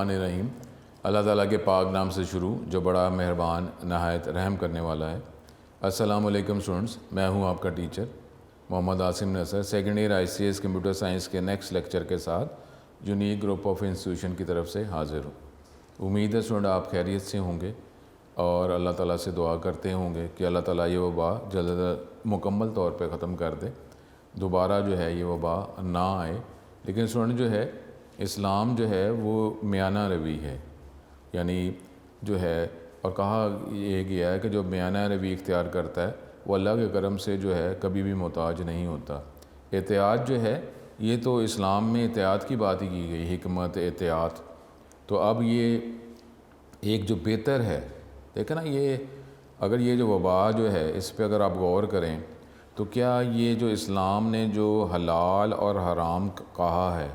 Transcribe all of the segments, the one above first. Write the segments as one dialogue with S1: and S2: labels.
S1: बिस्मिल्लाहिर्रहमानिर्रहीम। अल्लाह ताला के पाक नाम से शुरू जो बड़ा मेहरबान नहायत रहम करने वाला है। अस्सलाम वालेकुम स्टूडेंट्स, मैं हूं आपका teacher Mohammad Asim Nasar, second year ICS computer science के नेक्स्ट लेक्चर के साथ यूनिक ग्रुप ऑफ इंस्टीट्यूशन की तरफ से हाज़िर हूँ। उम्मीद है स्टूडेंट आप खैरियत से होंगे और अल्लाह ताला से दुआ करते होंगे कि अल्लाह ताला ये वबा जल्द मुकम्मल तौर पे ख़त्म कर दे, दोबारा जो है ये वबा ना आए। लेकिन स्टूडेंट जो है इस्लाम जो है वो मियाना रवी है, यानी जो है और कहा यह गया है कि जो मियाना रवी इख्तियार करता है वो अल्लाह के करम से जो है कभी भी मोहताज नहीं होता। एहतियात जो है ये तो इस्लाम में एहतियात की बात ही की गई, हिकमत एहतियात। तो अब ये एक जो बेहतर है, देखें ना, ये अगर ये जो वबा जो है इस पर अगर आप गौर करें तो क्या ये जो इस्लाम ने जो हलाल और हराम कहा है,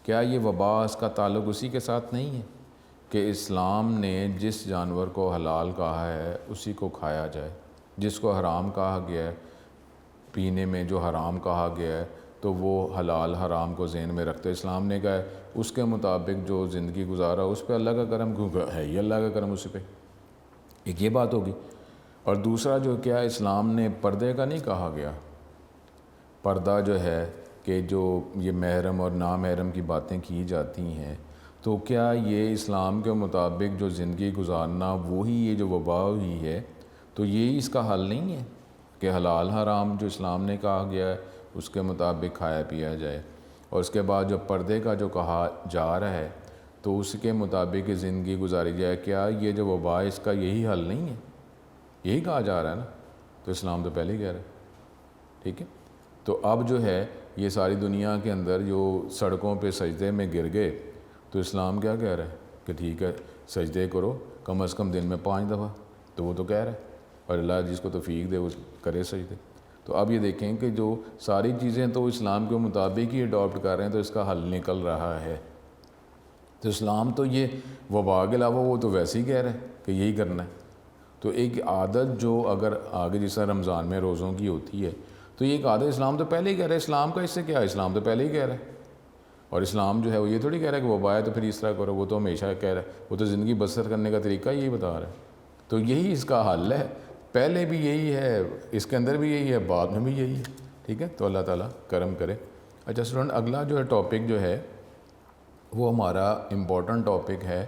S1: क्या ये वबा इसका ताल्लुक़ उसी के साथ नहीं है कि इस्लाम ने जिस जानवर को हलाल कहा है उसी को खाया जाए, जिसको हराम कहा गया है पीने में जो हराम कहा गया है तो वो हलाल हराम को ज़हन में रखते इस्लाम ने कहा है उसके मुताबिक जो ज़िंदगी गुजारा उस पर अल्लाह का करम क्यों है, ये अल्लाह का करम उसी पे, एक ये बात होगी। और दूसरा जो क्या इस्लाम ने पर्दे का नहीं कहा गया, पर्दा जो है कि जो ये महरम और ना महरम की बातें की जाती हैं, तो क्या ये इस्लाम के मुताबिक जो ज़िंदगी गुजारना वही ये जो वबा हुई है तो ये इसका हल नहीं है कि हलाल हराम जो इस्लाम ने कहा गया है उसके मुताबिक खाया पिया जाए, और उसके बाद जो पर्दे का जो कहा जा रहा है तो उसके मुताबिक ज़िंदगी गुजारी जाए। क्या ये जो वबा है इसका यही हल नहीं है, यही कहा जा रहा है ना, तो इस्लाम तो पहले ही कह रहा है। ठीक है, तो अब जो है ये सारी दुनिया के अंदर जो सड़कों पे सजदे में गिर गए तो इस्लाम क्या कह रहा है कि ठीक है सजदे करो कम से कम दिन में 5 दफ़ा, तो वो तो कह रहा है, और अल्लाह जिसको तौफीक दे वो करे सजदे। तो अब ये देखें कि जो सारी चीज़ें तो इस्लाम के मुताबिक ही अडॉप्ट कर रहे हैं तो इसका हल निकल रहा है। तो इस्लाम तो ये वबा के अलावा वो तो वैसे ही कह रहा है कि यही करना है। तो एक आदत जो अगर आगे जिस तरह रमज़ान में रोज़ों की होती है तो ये एक आदत इस्लाम तो पहले ही कह रहा है, इस्लाम का इससे क्या है, इस्लाम तो पहले ही कह रहा है। और इस्लाम जो है वो ये थोड़ी कह रहा है कि वबा है तो फिर इस तरह करो, वो तो हमेशा कह रहा है, वो तो ज़िंदगी बसर करने का तरीका यही बता रहा है। तो यही इसका हल है, पहले भी यही है, इसके अंदर भी यही है, बाद में भी यही है। ठीक है, तो अल्लाह ताला करम करे। अच्छा स्टूडेंट, अगला जो है टॉपिक जो है वो हमारा इम्पोर्टेंट टॉपिक है।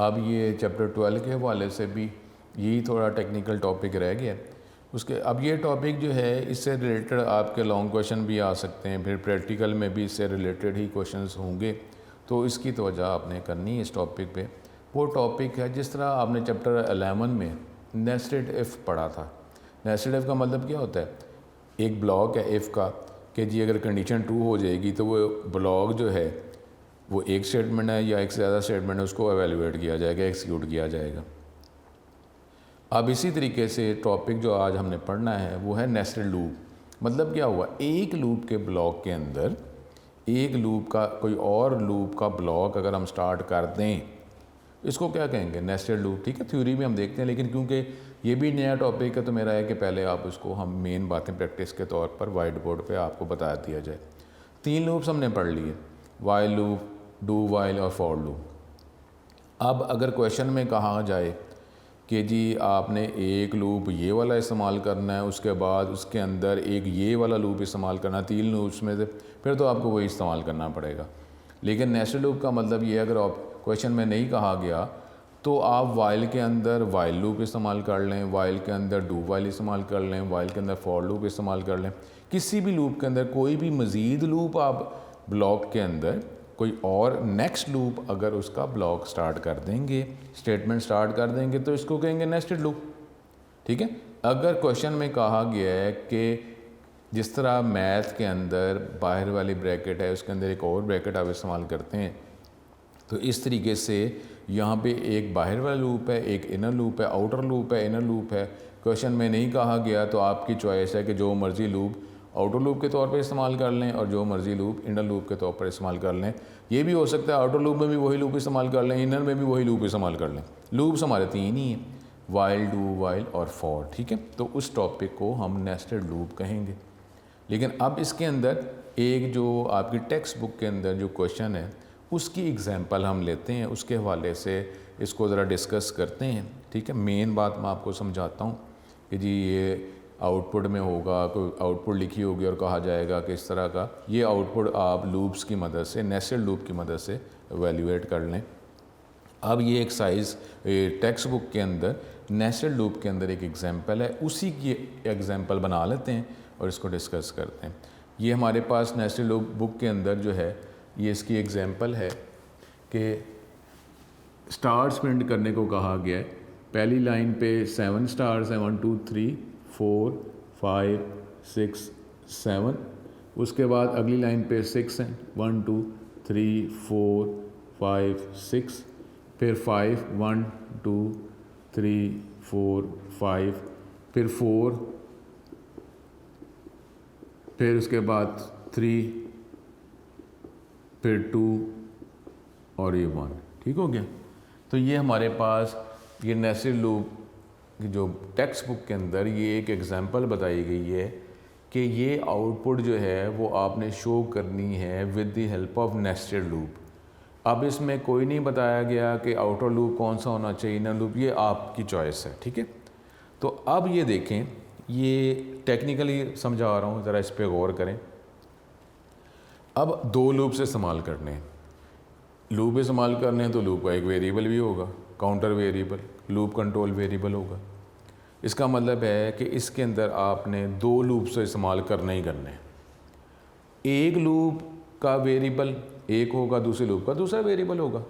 S1: अब ये चैप्टर 12 के हवाले से भी यही थोड़ा टेक्निकल टॉपिक रह गया। उसके अब ये टॉपिक जो है इससे रिलेटेड आपके लॉन्ग क्वेश्चन भी आ सकते हैं, फिर प्रैक्टिकल में भी इससे रिलेटेड ही क्वेश्चंस होंगे, तो इसकी तवज्जो आपने करनी है इस टॉपिक पे। वो टॉपिक है जिस तरह आपने चैप्टर 11 में नेस्टेड इफ़ पढ़ा था। नेस्टेड इफ़ का मतलब क्या होता है, एक ब्लॉक है इफ़ का कि जी अगर कंडीशन 2 हो जाएगी तो वो ब्लॉक जो है वो एक स्टेटमेंट है या एक से ज़्यादा स्टेटमेंट है उसको एवेलुएट किया जाएगा, एक्सिक्यूट किया जाएगा। अब इसी तरीके से टॉपिक जो आज हमने पढ़ना है वो है नेस्टेड लूप। मतलब क्या हुआ, एक लूप के ब्लॉक के अंदर एक लूप का कोई और लूप का ब्लॉक अगर हम स्टार्ट कर दें इसको क्या कहेंगे, नेस्टेड लूप। ठीक है, थ्योरी में हम देखते हैं, लेकिन क्योंकि ये भी नया टॉपिक है तो मेरा है कि पहले आप उसको हम मेन बातें प्रैक्टिस के तौर पर वाइट बोर्ड पर आपको बता दिया जाए। 3 लूप्स हमने पढ़ लिए, वाइल लूप, डू वाइल और फॉर लूप। अब अगर क्वेश्चन में कहा जाए कि जी आपने एक लूप ये वाला इस्तेमाल करना है, उसके बाद उसके अंदर एक ये वाला लूप इस्तेमाल करना है, 3 लूप्स में से, फिर तो आपको वही इस्तेमाल करना पड़ेगा। लेकिन नेस्टेड लूप का मतलब ये अगर आप क्वेश्चन में नहीं कहा गया तो आप वाइल के अंदर वाइल लूप इस्तेमाल कर लें, वाइल के अंदर डू वाइल इस्तेमाल कर लें, वाइल के अंदर फॉर लूप इस्तेमाल कर लें। किसी भी लूप के अंदर कोई भी मज़ीद लूप आप ब्लॉक के अंदर कोई और नेक्स्ट लूप अगर उसका ब्लॉक स्टार्ट कर देंगे, स्टेटमेंट स्टार्ट कर देंगे, तो इसको कहेंगे नेस्टेड लूप। ठीक है, अगर क्वेश्चन में कहा गया है कि जिस तरह मैथ के अंदर बाहर वाली ब्रैकेट है उसके अंदर एक और ब्रैकेट आप इस्तेमाल करते हैं, तो इस तरीके से यहाँ पे एक बाहर वाला लूप है, एक इनर लूप है, आउटर लूप है, इनर लूप है। क्वेश्चन में नहीं कहा गया तो आपकी चॉइस है कि जो मर्ज़ी लूप आउटर लूप के तौर पर इस्तेमाल कर लें और जो मर्ज़ी लूप इनर लूप के तौर पर इस्तेमाल कर लें। ये भी हो सकता है आउटर लूप में भी वही लूप इस्तेमाल कर लें, इनर में भी वही लूप इस्तेमाल कर लें। लूप्स हमारे 3 ही हैं, वाइल, डू वाइल और फॉर। ठीक है, तो उस टॉपिक को हम नेस्टेड लूप कहेंगे। लेकिन अब इसके अंदर एक जो आपकी टेक्स्ट बुक के अंदर जो क्वेश्चन है उसकी एग्जांपल हम लेते हैं, उसके हवाले से इसको ज़रा डिस्कस करते हैं। ठीक है, मेन बात मैं आपको समझाता हूँ कि जी ये आउटपुट में होगा, कोई आउटपुट लिखी होगी और कहा जाएगा कि इस तरह का, ये आउटपुट आप लूप्स की मदद से, नेस्टेड लूप की मदद से एवेल्यूएट कर लें। अब ये एक्सरसाइज टेक्स्ट बुक के अंदर नेस्टेड लूप के अंदर एक एग्जांपल है, उसी की एग्जांपल बना लेते हैं और इसको डिस्कस करते हैं। ये हमारे पास नेस्टेड लूप बुक के अंदर जो है ये इसकी एग्जांपल है कि स्टार्स प्रिंट करने को कहा गया है। पहली लाइन पे 7 स्टार्स हैं, 1 2 3 4 5 6 7। उसके बाद अगली लाइन पे 6 हैं, 1 2 3 4 5 6। फिर 5 1 2 3 4 5, फिर 4, फिर उसके बाद 3, फिर 2 और ये 1। ठीक हो गया। तो ये हमारे पास ये नेस्टेड लूप की जो टेक्स्ट बुक के अंदर ये एक एग्जांपल बताई गई है कि ये आउटपुट जो है वो आपने शो करनी है with the help of nested loop. अब इसमें कोई नहीं बताया गया कि आउटर लूप कौन सा होना चाहिए, इनर लूप, ये आपकी चॉइस है। ठीक है, तो अब ये देखें, ये टेक्निकली समझा रहा हूँ, ज़रा इस पर गौर करें। अब 2 लूप से इस्तेमाल करने हैं, लूप इस्तेमाल करने हैं तो लूप का एक वेरिएबल भी होगा, counter variable, loop control variable होगा। इसका मतलब है कि इसके अंदर आपने 2 लूप से इस्तेमाल करना ही करना है। एक लूप का वेरिएबल एक होगा, दूसरे लूप का दूसरा वेरिएबल होगा।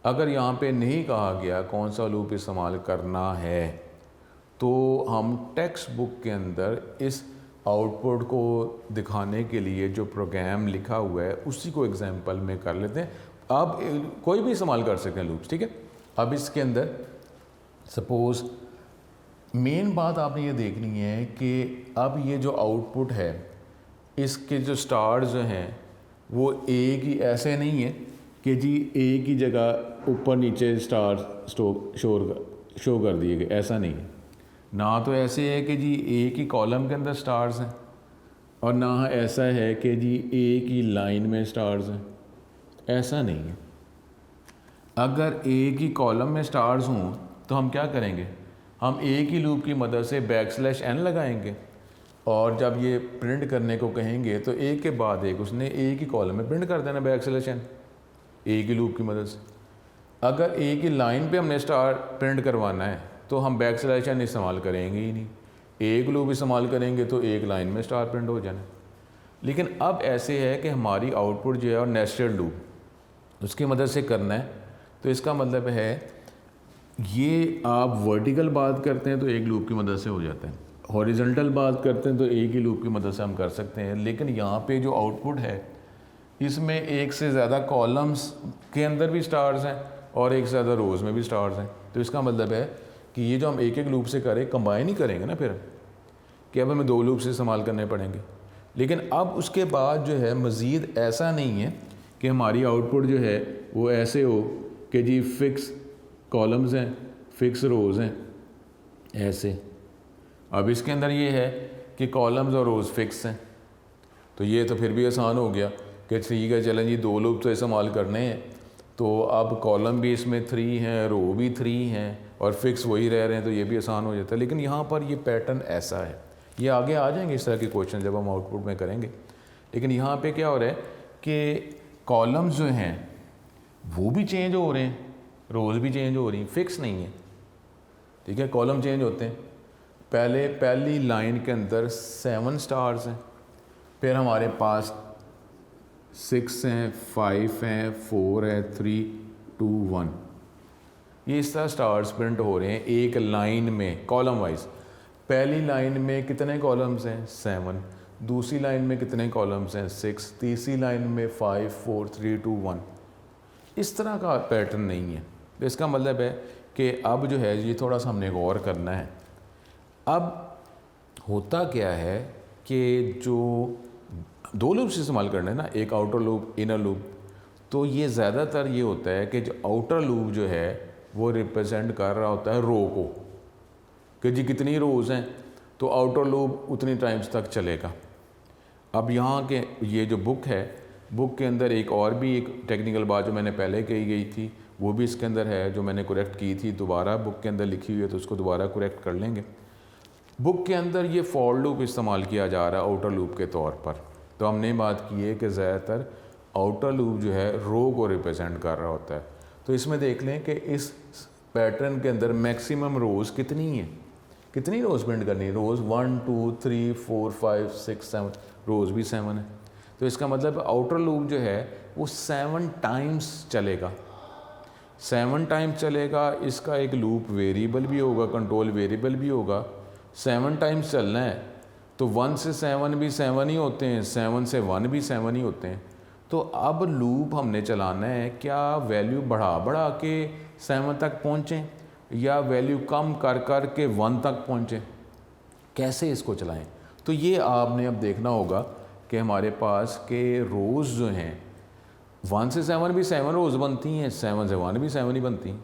S1: अगर यहाँ पे नहीं कहा गया कौन सा लूप इस्तेमाल करना है तो हम टेक्स्ट बुक के अंदर इस आउटपुट को दिखाने के लिए जो प्रोग्राम लिखा हुआ है उसी को एग्जांपल में कर लेते हैं। अब कोई भी इस्तेमाल कर सकते हैं लूप्स। ठीक है, अब इसके अंदर सपोज़ मेन बात आपने ये देखनी है कि अब ये जो आउटपुट है इसके जो स्टार्स जो हैं वो एक ही, ऐसे नहीं है कि जी एक ही जगह ऊपर नीचे स्टार शो कर दिए गए, ऐसा नहीं है। ना तो ऐसे है कि जी एक ही कॉलम के अंदर स्टार्स हैं और ना ऐसा है कि जी एक ही लाइन में स्टार्स हैं, ऐसा नहीं है। अगर एक ही कॉलम में स्टार्स हों तो हम क्या करेंगे, हम एक ही लूप की मदद से \n लगाएंगे और जब ये प्रिंट करने को कहेंगे तो एक के बाद एक उसने एक ही कॉलम में प्रिंट कर देना \n, एक ही लूप की मदद से। अगर एक ही लाइन पे हमने स्टार प्रिंट करवाना है तो हम \n इस्तेमाल करेंगे ही नहीं, एक लूप इस्तेमाल करेंगे तो एक लाइन में स्टार प्रिंट हो जाना। लेकिन अब ऐसे है कि हमारी आउटपुट जो है और नेस्टेड लूप उसकी मदद से करना है, तो इसका मतलब है ये आप वर्टिकल बात करते हैं तो एक लूप की मदद से हो जाता है, हॉरिजॉन्टल बात करते हैं तो एक ही लूप की मदद से हम कर सकते हैं। लेकिन यहाँ पे जो आउटपुट है इसमें एक से ज़्यादा कॉलम्स के अंदर भी स्टार्स हैं और एक से ज़्यादा रोज़ में भी स्टार्स हैं। तो इसका मतलब है कि ये जो हम एक एक लूप से करें, कंबाइन ही करेंगे ना फिर, कि अब हमें 2 लूप से इस्तेमाल करने पड़ेंगे। लेकिन अब उसके बाद जो है मज़ीद ऐसा नहीं है कि हमारी आउटपुट जो है वो ऐसे हो कि जी फ़िक्स कॉलम्स हैं, फ़िक्स रोज़ हैं, ऐसे। अब इसके अंदर ये है कि कॉलम्स और रोज़ फिक्स हैं, तो ये तो फिर भी आसान हो गया कि ठीक है चलें जी 2 लूप तो इस्तेमाल करने हैं, तो अब कॉलम भी इसमें 3 हैं, रो भी 3 हैं और फिक्स वही रह रहे हैं, तो ये भी आसान हो जाता है। लेकिन यहाँ पर ये पैटर्न ऐसा है, ये आगे आ जाएंगे इस तरह के क्वेश्चन जब हम आउटपुट में करेंगे। लेकिन यहाँ पे क्या हो रहा है कि कॉलम्स जो हैं वो भी चेंज हो रहे हैं, रोज़ भी चेंज हो रही हैं, फिक्स नहीं है। ठीक है, कॉलम चेंज होते हैं। पहली लाइन के अंदर 7 स्टार्स हैं, फिर हमारे पास 6 हैं, 5 हैं, 4 है, 3 2 1, ये इस तरह स्टार्स प्रिंट हो रहे हैं एक लाइन में कॉलम वाइज। पहली लाइन में कितने कॉलम्स हैं 7, दूसरी लाइन में कितने कॉलम्स हैं 6, तीसरी लाइन में 5 4 3 2 1। इस तरह का पैटर्न नहीं है। तो इसका मतलब है कि अब जो है ये थोड़ा सा हमने गौर करना है। अब होता क्या है कि जो 2 लूप्स इस्तेमाल करना है ना, एक आउटर लूप इनर लूप, तो ये ज़्यादातर ये होता है कि जो आउटर लूप जो है वो रिप्रेजेंट कर रहा होता है रो को, कि जी कितनी रोज़ हैं तो आउटर लूप उतनी टाइम्स तक चलेगा। अब यहाँ के ये जो बुक है बुक के अंदर एक और भी एक टेक्निकल बात जो मैंने पहले कही गई थी वो भी इसके अंदर है, जो मैंने करेक्ट की थी, दोबारा बुक के अंदर लिखी हुई है तो उसको दोबारा करेक्ट कर लेंगे। बुक के अंदर ये फॉर लूप इस्तेमाल किया जा रहा है आउटर लूप के तौर पर। तो हमने बात की है कि ज़्यादातर आउटर लूप जो है रो को रिप्रेजेंट कर रहा होता है। तो इसमें देख लें कि इस पैटर्न के अंदर मैक्सिमम रोज़ कितनी है, कितनी रोज़ प्रिंट करनी है। रोज़ 1 2 3 4 5 6 7, रोज़ भी 7 है। तो इसका मतलब आउटर लूप जो है वो 7 टाइम्स चलेगा, 7 टाइम्स चलेगा। इसका एक लूप वेरिएबल भी होगा, कंट्रोल वेरिएबल भी होगा। 7 टाइम्स चलना है तो 1 से 7 भी 7 ही होते हैं, 7 से 1 भी 7 ही होते हैं। तो अब लूप हमने चलाना है, क्या वैल्यू बढ़ा बढ़ा के 7 तक पहुँचें या वैल्यू कम कर कर के 1 तक पहुँचें, कैसे इसको चलाएं। तो ये आपने अब देखना होगा कि हमारे पास के रोज़ जो हैं 1 से 7 भी 7 रोज़ बनती हैं, 7 से 1 भी 7 ही बनती हैं।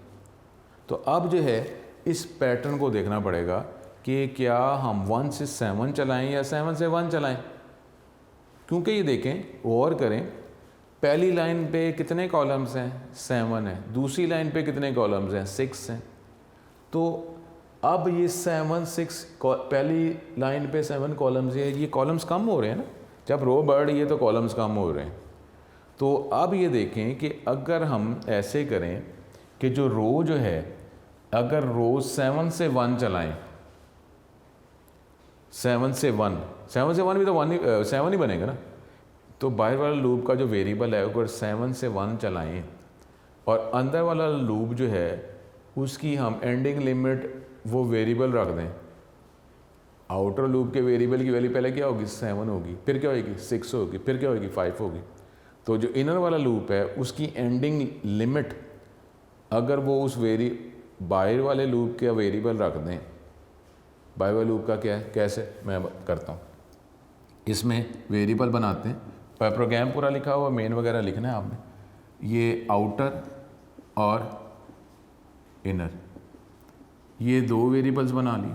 S1: तो अब जो है इस पैटर्न को देखना पड़ेगा कि क्या हम 1 से 7 चलाएं या 7 से 1 चलाएं। क्योंकि ये देखें और करें, पहली लाइन पे कितने कॉलम्स हैं, 7 है। दूसरी लाइन पे कितने कॉलम्स हैं, 6 हैं। तो अब ये 7 6 पहली लाइन पे 7 कॉलम्स है, ये कॉलम्स कम हो रहे हैं ना, जब रो बढ़ रही है तो कॉलम्स कम हो रहे हैं। तो अब ये देखें कि अगर हम ऐसे करें कि जो रो जो है, अगर रो 7 से 1 चलाएं, 7 से 1 भी तो 7 ही बनेगा ना। तो बाहर वाला लूप का जो वेरिएबल है अगर 7 से 1 चलाएं और अंदर वाला लूप जो है उसकी हम एंडिंग लिमिट वो वेरिएबल रख दें। आउटर लूप के वेरिएबल की वैल्यू पहले क्या होगी, 7 होगी, फिर क्या होगी 6 होगी, फिर क्या होगी 5 होगी। तो जो इनर वाला लूप है उसकी एंडिंग लिमिट अगर वो उस बाहर वाले लूप का वेरिएबल रख दें, बाहर वाले लूप का क्या है, कैसे मैं करता हूँ, इसमें वेरिएबल बनाते हैं, पर प्रोग्राम पूरा लिखा हुआ, मेन वगैरह लिखना है आपने। ये आउटर और इनर, ये 2 वेरिएबल्स बना ली।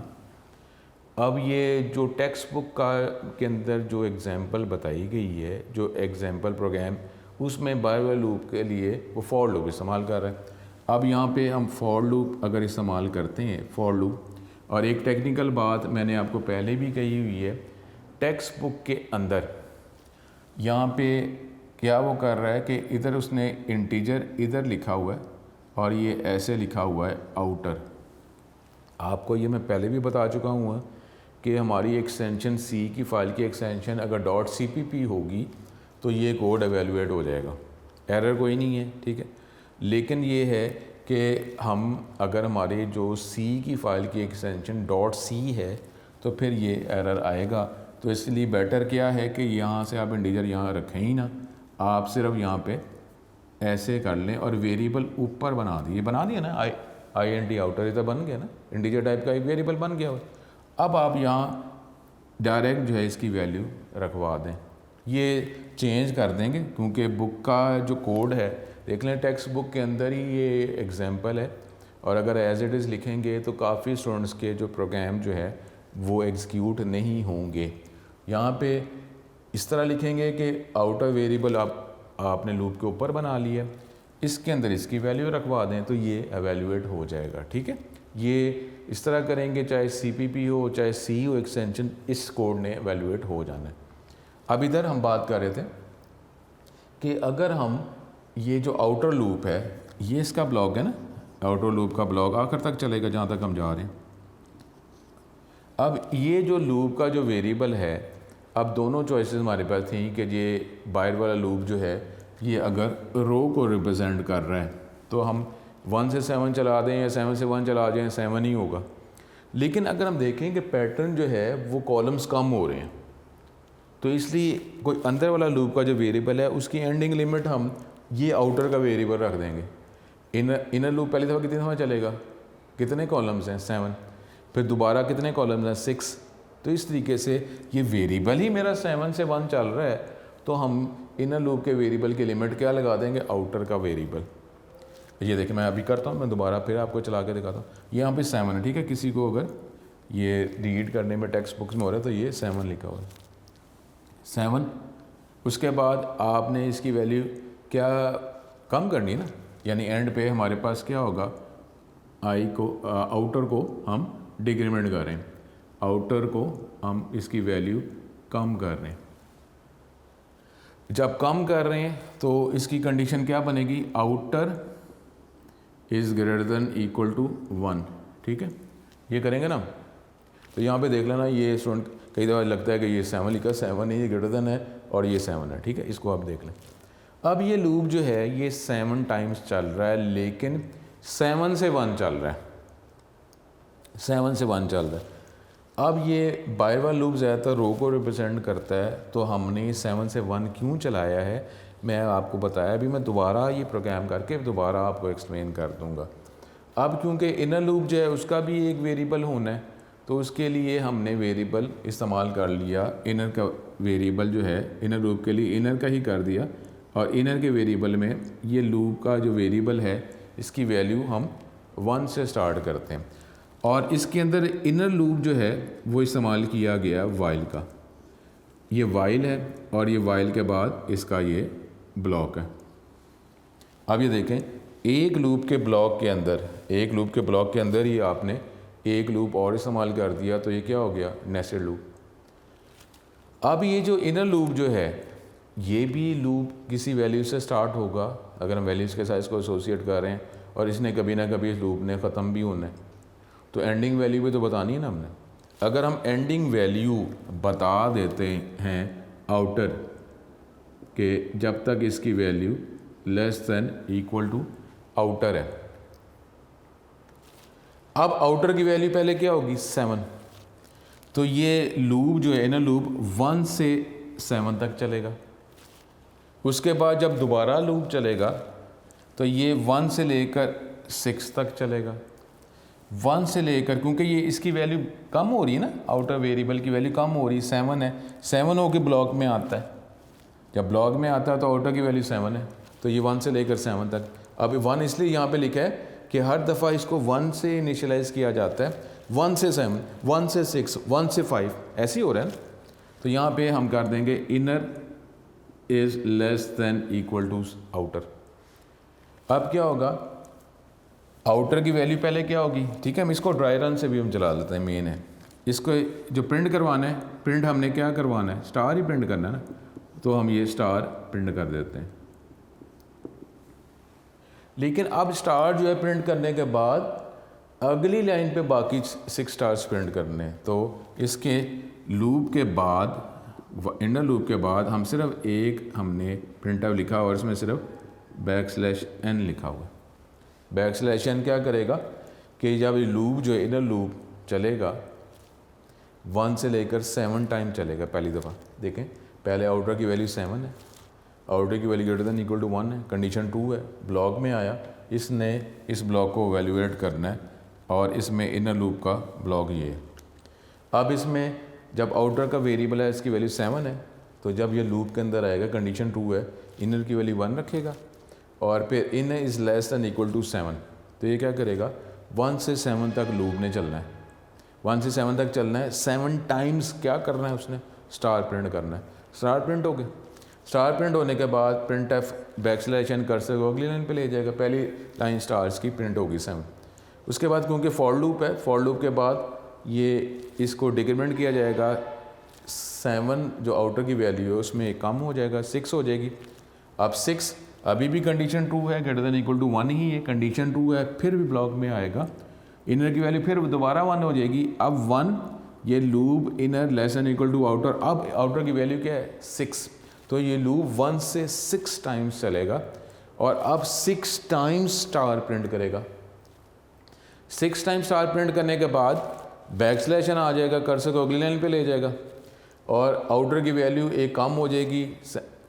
S1: अब ये जो टेक्स्ट बुक के अंदर जो एग्जांपल बताई गई है, जो एग्जांपल प्रोग्राम, उसमें बाहर वाले लूप के लिए वो फॉर लूप इस्तेमाल कर रहा है। अब यहाँ पे हम फॉर लूप अगर इस्तेमाल करते हैं, फॉर लूप, और एक टेक्निकल बात मैंने आपको पहले भी कही हुई है, टेक्स्ट बुक के अंदर यहाँ पे क्या वो कर रहा है कि इधर उसने इंटीजर इधर लिखा हुआ है और ये ऐसे लिखा हुआ है आउटर। आपको ये मैं पहले भी बता चुका हूँ कि हमारी एक्सटेंशन सी की फ़ाइल की एक्सटेंशन अगर .cpp होगी तो ये कोड एवेलुएट हो जाएगा, एरर कोई नहीं है, ठीक है। लेकिन ये है कि हम अगर हमारी जो सी की फ़ाइल की एक्सटेंशन .c है तो फिर ये एरर आएगा। तो इसलिए बेटर क्या है कि यहाँ से आप इंटीजर यहाँ रखें ही ना, आप सिर्फ यहाँ पे ऐसे कर लें और वेरिएबल ऊपर बना दिया ना, INT आउटर, ये तो बन गया ना, इंटीजर टाइप का एक वेरिएबल बन गया। अब आप यहाँ डायरेक्ट जो है इसकी वैल्यू रखवा दें, ये चेंज कर देंगे क्योंकि बुक का जो कोड है, देख लें टेक्स्ट बुक के अंदर ही ये एग्जांपल है, और अगर एज इट इज़ लिखेंगे तो काफ़ी स्टूडेंट्स के जो प्रोग्राम जो है वो एग्जीक्यूट नहीं होंगे। यहाँ पे इस तरह लिखेंगे कि आउटर वेरिएबल आपने लूप के ऊपर बना लिया, इसके अंदर इसकी वैल्यू रखवा दें तो ये एवेल्यूएट हो जाएगा, ठीक है। ये इस तरह करेंगे, चाहे CPP हो चाहे C हो एक्सटेंशन, इस कोड ने एवेल्यूएट हो जाना है। अब इधर हम बात कर रहे थे कि अगर हम ये जो आउटर लूप है, ये इसका ब्लॉक है ना, आउटर लूप का ब्लॉक आखिर तक चलेगा जहाँ तक हम जा रहे हैं। अब ये जो लूप का जो वेरिएबल है, अब दोनों चॉइसेस हमारे पास थी कि ये बाहर वाला लूप जो है ये अगर रो को रिप्रेजेंट कर रहा है तो हम 1 से 7 चला दें या 7 से 1 चला जाएं, 7 ही होगा। लेकिन अगर हम देखें कि पैटर्न जो है वो कॉलम्स कम हो रहे हैं, तो इसलिए कोई अंदर वाला लूप का जो वेरिएबल है उसकी एंडिंग लिमिट हम ये आउटर का वेरिएबल रख देंगे। इनर लूप पहली दफ़ा कितनी दफ़ा चलेगा, कितने कॉलम्स हैं, 7, फिर दोबारा कितने कॉलम्स हैं, 6। तो इस तरीके से ये वेरिएबल ही मेरा 7 से 1 चल रहा है, तो हम इनर लूप के वेरिएबल की लिमिट क्या लगा देंगे, आउटर का वेरिएबल। ये देखिए मैं अभी करता हूँ, मैं दोबारा फिर आपको चला के दिखाता हूँ। यहाँ पे 7 है, ठीक है। किसी को अगर ये रीड करने में टेक्स्ट बुक्स में हो रहा है तो ये 7 लिखा हुआ है, 7 उसके बाद आपने इसकी वैल्यू क्या कम करनी है ना, यानी एंड पे हमारे पास क्या होगा, आई को आउटर को हम डिक्रीमेंट कर रहे हैं, आउटर को हम इसकी वैल्यू कम कर रहे हैं। जब कम कर रहे हैं तो इसकी कंडीशन क्या बनेगी, outer is greater than equal to 1। ठीक है, ये करेंगे ना। तो यहाँ पे देख लेना, ये स्टूडेंट कई दफ़ा लगता है कि ये 7 लिखा, 7 है, ये ग्रेटर देन है और ये 7 है। ठीक है, इसको आप देख लें। अब ये लूप जो है ये 7 टाइम्स चल रहा है, लेकिन 7 से 1 चल रहा है, 7 से 1 चल रहा है। अब ये बाय वाला लूप ज़्यादातर रो को रिप्रेजेंट करता है, तो हमने 7 से 1 क्यों चलाया है मैं आपको बताया, अभी मैं दोबारा ये प्रोग्राम करके दोबारा आपको एक्सप्लेन कर दूंगा। अब क्योंकि इनर लूप जो है उसका भी एक वेरिएबल होना है, तो उसके लिए हमने वेरिएबल इस्तेमाल कर लिया, इनर का वेरिएबल जो है इनर लूप के लिए इनर का ही कर दिया, और इनर के वेरिएबल में ये लूप का जो वेरिएबल है इसकी वैल्यू हम 1 से स्टार्ट करते हैं, और इसके अंदर इनर लूप जो है वो इस्तेमाल किया गया वाइल का। ये वाइल है और ये वाइल के बाद इसका ये ब्लॉक है। अब ये देखें, एक लूप के ब्लॉक के अंदर, एक लूप के ब्लॉक के अंदर ही आपने एक लूप और इस्तेमाल कर दिया, तो ये क्या हो गया, नेस्टेड लूप। अब ये जो इनर लूप जो है ये भी लूप किसी वैल्यू से स्टार्ट होगा, अगर हम वैल्यूज़ के साथ इसको एसोसिएट कर रहे हैं, और इसने कभी ना कभी इस लूप ने ख़त्म भी होना है, तो एंडिंग वैल्यू भी तो बतानी है ना हमने। अगर हम एंडिंग वैल्यू बता देते हैं आउटर के जब तक इसकी value less than equal to outer है, अब आउटर की वैल्यू पहले क्या होगी, 7, तो ये लूप जो है ना लूप 1 से 7 तक चलेगा। उसके बाद जब दोबारा लूप चलेगा तो ये 1 से लेकर 6 तक चलेगा। 1 से लेकर, क्योंकि ये इसकी वैल्यू कम हो रही है ना, आउटर वेरिएबल की वैल्यू कम हो रही है, 7 है, 7 होकर ब्लॉक में आता है, जब ब्लॉक में आता है तो आउटर की वैल्यू 7 है, तो ये 1 से लेकर 7 तक। अब 1 इसलिए यहाँ पे लिखा है कि हर दफ़ा इसको 1 से इनिशियलाइज़ किया जाता है, 1 से 7, 1 से 6, 1 से 5, ऐसे ही हो रहा है ना। तो यहाँ पे हम कर देंगे inner is less than equal to outer. अब क्या होगा, आउटर की वैल्यू पहले क्या होगी, ठीक है, हम इसको ड्राई रन से भी हम चला लेते हैं, मेन है। इसको जो प्रिंट करवाना है, प्रिंट हमने क्या करवाना है, स्टार ही प्रिंट करना है ना, तो हम ये स्टार प्रिंट कर देते हैं। लेकिन अब स्टार जो है प्रिंट करने के बाद अगली लाइन पे बाकी 6 स्टार्स प्रिंट करने हैं, तो इसके लूप के बाद, इनर लूप के बाद हम सिर्फ एक हमने प्रिंट आउट लिखा और इसमें सिर्फ \n लिखा हुआ है। \n क्या करेगा कि जब ये लूप जो है इनर लूप चलेगा 1 से लेकर 7 टाइम चलेगा। पहली दफ़ा देखें, पहले आउटर की वैल्यू 7 है, आउटर की value greater than equal to 1 है, कंडीशन 2 है, ब्लॉक में आया, इसने इस ब्लॉक को वैल्यूएट करना है और इसमें इनर लूप का ब्लॉक ये है। अब इसमें जब आउटर का वेरिएबल है इसकी वैल्यू 7 है, तो जब ये लूप के अंदर आएगा कंडीशन 2 है, इनर की वैल्यू 1 रखेगा और फिर इन is less than equal to 7, तो ये क्या करेगा, 1 से 7 तक लूप ने चलना है, 1 से 7 तक चलना है, 7 टाइम्स क्या करना है उसने, स्टार प्रिंट करना है। स्टार प्रिंट हो गए, स्टार प्रिंट होने के बाद प्रिंट एफ \n कर सको अगली लाइन पे ले जाएगा, पहली लाइन स्टार्स की प्रिंट होगी 7। उसके बाद क्योंकि फॉर लूप है, फॉर लूप के बाद ये इसको डिक्रीमेंट किया जाएगा, 7 जो आउटर की वैल्यू है उसमें कम हो जाएगा, 6 हो जाएगी। अब 6 अभी भी कंडीशन 2 है, ग्रेटर देन इक्वल टू 1 ही है, कंडीशन 2 है, फिर भी ब्लॉक में आएगा, इनर की वैल्यू फिर दोबारा 1 हो जाएगी। अब 1 ये loop inner less than equal to outer, अब आउटर की वैल्यू क्या है 6, तो ये लूप 1 से 6 टाइम्स चलेगा और अब 6 टाइम्स स्टार प्रिंट करेगा। 6 टाइम्स स्टार प्रिंट करने के बाद \n आ जाएगा, कर्सर को अगली लाइन पे ले जाएगा और आउटर की वैल्यू एक कम हो जाएगी,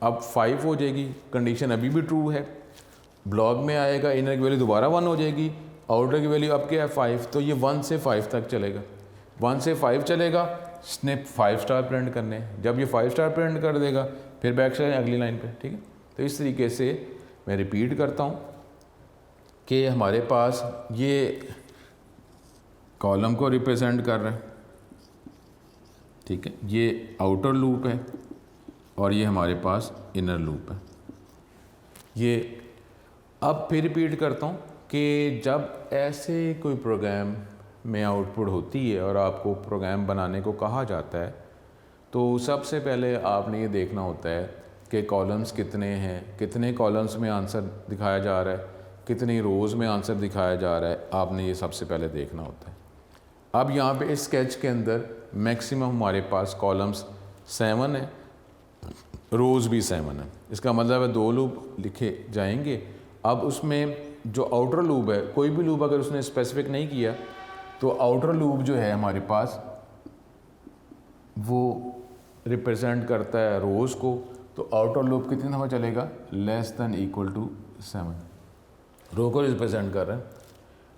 S1: अब 5 हो जाएगी, कंडीशन अभी भी ट्रू है, ब्लॉक में आएगा, इनर की वैल्यू दोबारा 1 हो जाएगी, आउटर की वैल्यू अब क्या है 5, तो ये 1 से 5 तक चलेगा, 1 से 5 चलेगा, इसने 5 स्टार प्रिंट करने, जब ये 5 स्टार प्रिंट कर देगा फिर \n अगली लाइन पे, ठीक है। तो इस तरीके से मैं रिपीट करता हूँ कि हमारे पास ये कॉलम को रिप्रेजेंट कर रहा है, ठीक है, ये आउटर लूप है, और ये हमारे पास इनर लूप है। ये अब फिर रिपीट करता हूँ कि जब ऐसे कोई प्रोग्राम में आउटपुट होती है और आपको प्रोग्राम बनाने को कहा जाता है, तो सबसे पहले आपने ये देखना होता है कि कॉलम्स कितने हैं, कितने कॉलम्स में आंसर दिखाया जा रहा है, कितनी रोज़ में आंसर दिखाया जा रहा है, आपने ये सबसे पहले देखना होता है। अब यहाँ पे इस स्केच के अंदर मैक्सिमम हमारे पास कॉलम्स 7 है, रोज़ भी 7 है। इसका मतलब है 2 लूप लिखे जाएंगे। अब उसमें जो आउटर लूप है, कोई भी लूप अगर उसने स्पेसिफिक नहीं किया तो आउटर लूप जो है हमारे पास वो रिप्रेजेंट करता है रोज़ को। तो आउटर लूप कितनी दफ़ा चलेगा? लेस दैन इक्वल टू 7 रो को रिप्रेजेंट कर रहा है।